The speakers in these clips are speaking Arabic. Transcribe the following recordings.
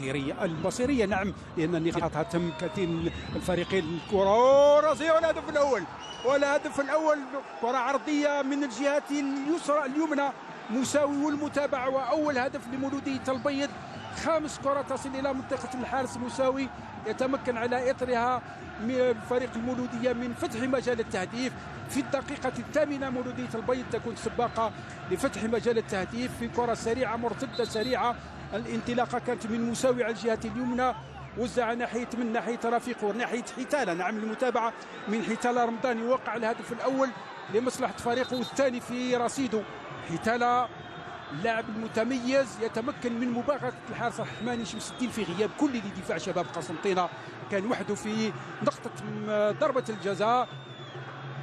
البصرية نعم، لأن النقاط تم كثير الفريقين. الكرة راسية والهدف الأول، والهدف الأول كرة عرضية من الجهة اليسرى اليمنى مساوي، والمتابعة وأول هدف لمولودية البيض. 5 كرات تصل إلى منطقة الحارس مساوي، يتمكن على إثرها الفريق المولودية من فتح مجال التهديف. في الدقيقة 8 مولودية البيض تكون سباقة لفتح مجال التهديف في كرة سريعة مرتدة سريعة. الانطلاقة كانت من مساوي على الجهة اليمنى، وزع من ناحية رفيقه ناحية حتالة. نعم، المتابعة من حتالة رمضان يوقع الهدف الأول لمصلحة فريقه، والثاني في رصيده. حتالة اللاعب المتميز يتمكن من مباغتة الحارس الرحماني شمس الدين في غياب كل لدفاع شباب قسنطينة، كان وحده في نقطة ضربة الجزاء.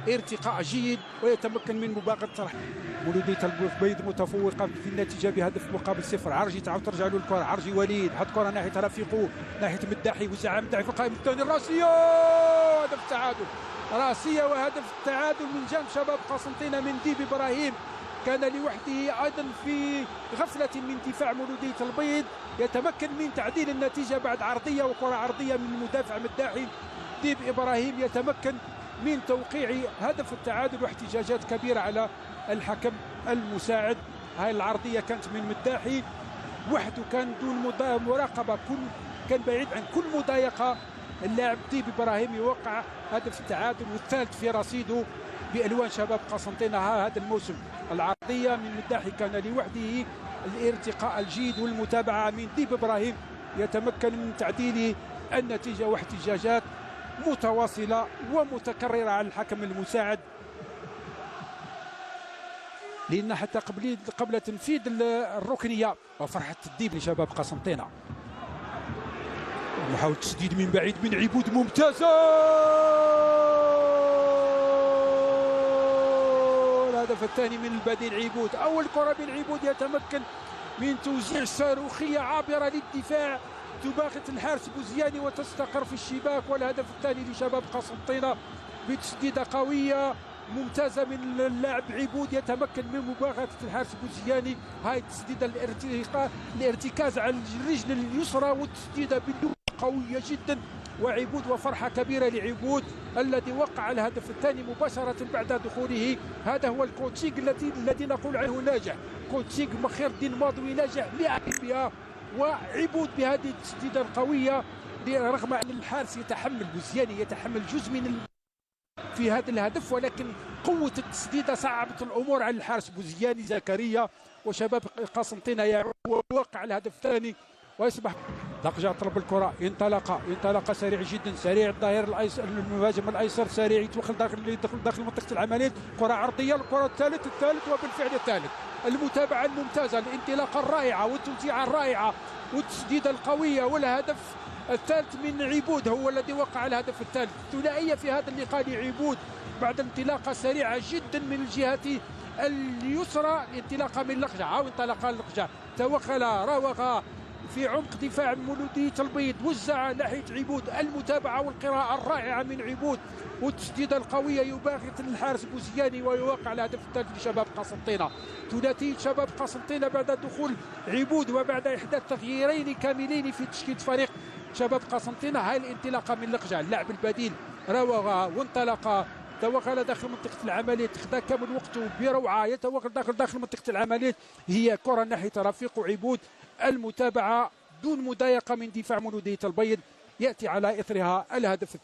ارتقاء جيد ويتمكن من مباغتة مولودية البيض متفوقة في النتيجة بهدف مقابل 0. عرجي تعاود ترجع له الكرة، عرجي وليد حط كرة ناحية رفيقه ناحية مداحي، وزع مداحي في القائم الثاني الراسية، هدف التعادل. راسية وهدف التعادل من جانب شباب قسنطينة من ديب إبراهيم، كان لوحده أيضا في غفلة من دفاع مولودية البيض، يتمكن من تعديل النتيجة بعد عرضية وكرة عرضية من المدافع مداحي. ديب إبراهيم يتمكن من توقيع هدف التعادل، واحتجاجات كبيرة على الحكم المساعد. هاي العرضية كانت من مداحي وحده، كان دون مراقبة، كان بعيد عن كل مضايقة. اللاعب ديب إبراهيم يوقع هدف التعادل والثالث في رصيده بألوان شباب قسنطينة هذا الموسم. العرضية من مداحي كان لوحده، الارتقاء الجيد والمتابعة من ديب إبراهيم يتمكن من تعديل النتيجة، واحتجاجات متواصلة ومتكررة على الحكم المساعد، لأن حتى قبل تنفيذ الركنية وفرحة الديب لشباب قسنطينة. محاولة تسديد من بعيد من عبود ممتازة، الهدف الثاني من البديل عبود. أول كرة من عبود يتمكن من توزيع صاروخية عابرة للدفاع تباغت الحارس بوزياني وتستقر في الشباك، والهدف الثاني لشباب قسنطينة بتسديدة قوية ممتازة من اللاعب عبود، يتمكن من مباغتة الحارس بوزياني. هاي التسديدة الارتكاز على الرجل اليسرى والتسديدة باليمين قوية جدا، وعبود وفرحة كبيرة لعبود الذي وقع الهدف الثاني مباشرة بعد دخوله. هذا هو الكوتشينج الذي نقول عنه ناجح، كوتشينج مخير الدين ماضوي ناجح بها، وعبود بهذه التسديدة القوية، رغم أن الحارس يتحمل بوزياني يتحمل جزء من في هذا الهدف، ولكن قوة التسديدة صعبت الأمور على الحارس بوزياني زكريا. وشباب قسنطينة يوقع الهدف الثاني ويصبح لقجة طلب الكرة، انطلق سريع جدا، سريع الظهير الايسر المهاجم الايسر سريع يدخل داخل منطقة العملية. كرة عرضية، الكرة الثالث وبالفعل الثالث. المتابعة الممتازة، الانطلاقة الرائعة والتوزيعة الرائعة والتسديدة القوية، والهدف الثالث من عبود هو الذي وقع الهدف الثالث. ثنائية في هذا اللقاء لعبود بعد انطلاقة سريعة جدا من الجهة اليسرى، انطلاقة من لقجة، انطلق لقجة توغل راوغ في عمق دفاع مولودية البيض، وزع ناحية عبود. المتابعة والقراءة الرائعة من عبود والتسديدة القوية يباغت الحارس بوزياني، ويوقع الهدف الثالث لشباب قسنطينة. ثلاثية شباب قسنطينة بعد دخول عبود وبعد إحداث تغييرين كاملين في تشكيلة فريق شباب قسنطينة. هاي الانطلاقة من لقجة، اللاعب البديل راوغ وانطلق توغل داخل منطقة العملية، خذا كامل وقته بروعة، يتوغل داخل منطقة العملية. هي كرة ناحية رفيق عبود، المتابعة دون مضايقة من دفاع مولودية البيض، يأتي على إثرها الهدف الثاني.